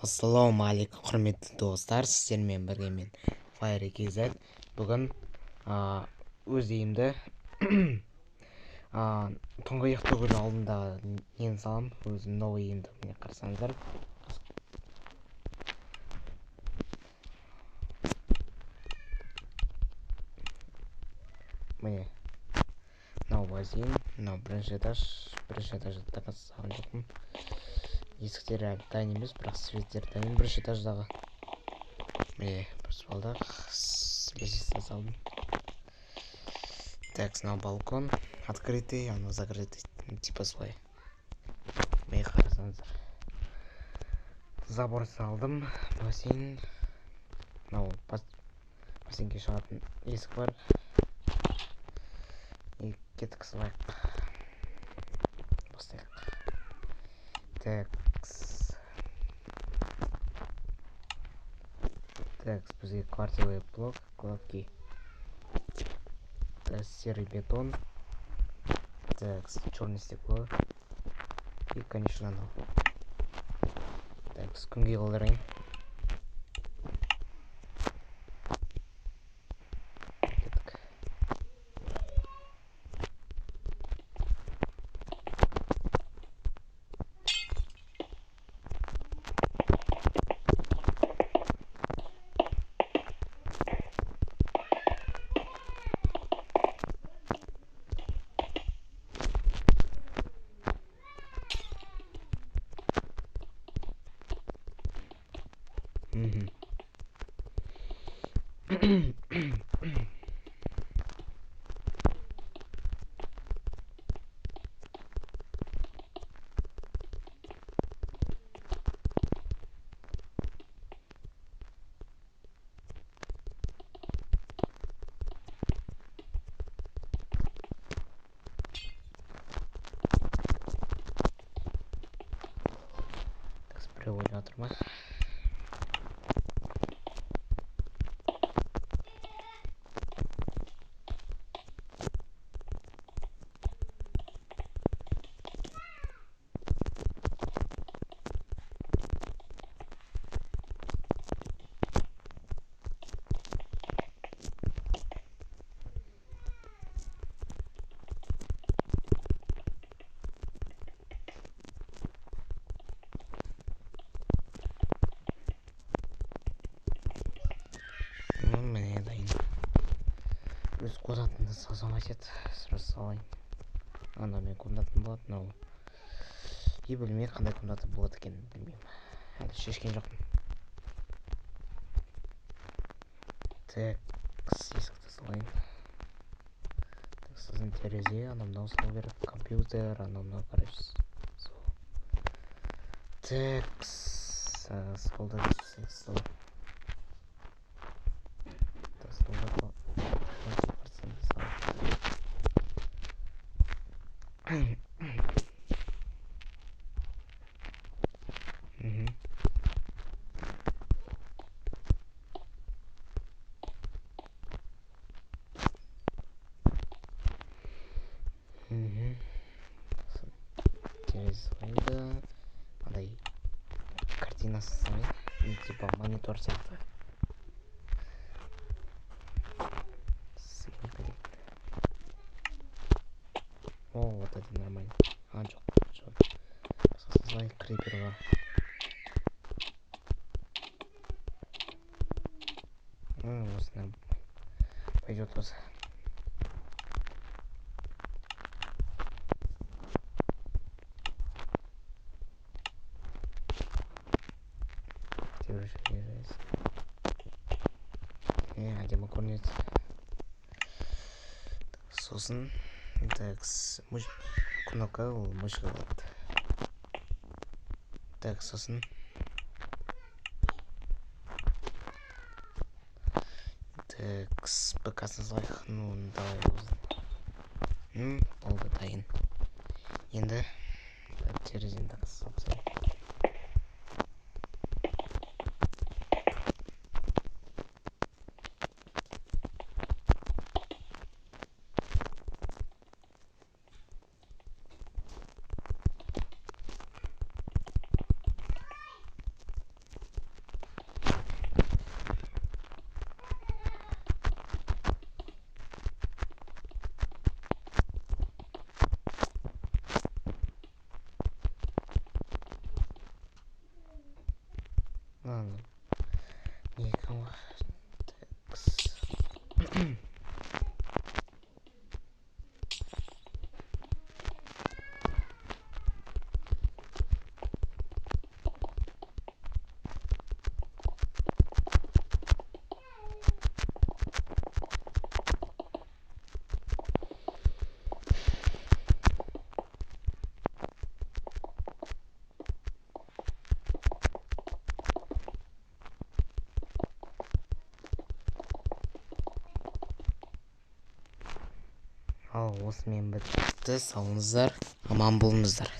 Ассалаумағалейкум, құрметті достар, сіздермен бірге мен Fire KZ. Бүгін өз үйімді тұңғиық төгілу алдында нені салам, өзім новый үйімді міне қарасаңыздар. Міне мынау бассейн, мынау бірінші этажды тағы салған жоқпын. Есіктері әлі дайын емес, бірақ светтері дайын. Бірінші этаждағы міне бір спалдақ лестница салдым. Так, мынау балкон открытый, анау закрытый, типа солай. Міне қарасаңыздар, забор салдым. Бассейн, мынау бассейнге шығатын есік бар. И кеттік салайық, бастайық. Так, бізге квартировый блок, кладки. Так, серый бетон. Так, черное стекло. И, конечно, оно. Так, күнге қалдырайын. Кеттік. Спрыгивать от рума. Міне дайын. Өз комнатымды салсам айтады, сразу салайын. Ана мен комнатым болады, мынау. И білмеймін, қандай комната болады екен, білмеймін. Әлі шешкен жоқпын. Так, есікті салайын. Так, сосын терезе, ана мынау салу керек. Компьютер, ана мынау, короче, сол. Так, солда сол. Терезе андай картинасы салайын, типа монитор сияқты. О, вот это нормально. Жоқ. Сосын крипер бар. Осыны пойдет осы. Әдемі көрінеді. Сосын так, кнопка ол мышқа болады. Так, сосын так, ПК-сын салайық. Ну, давай өзін. Болды, дайын. Енді терезені тағы салайық. осымен бітті. Саулыңыздар, аман болыңыздар.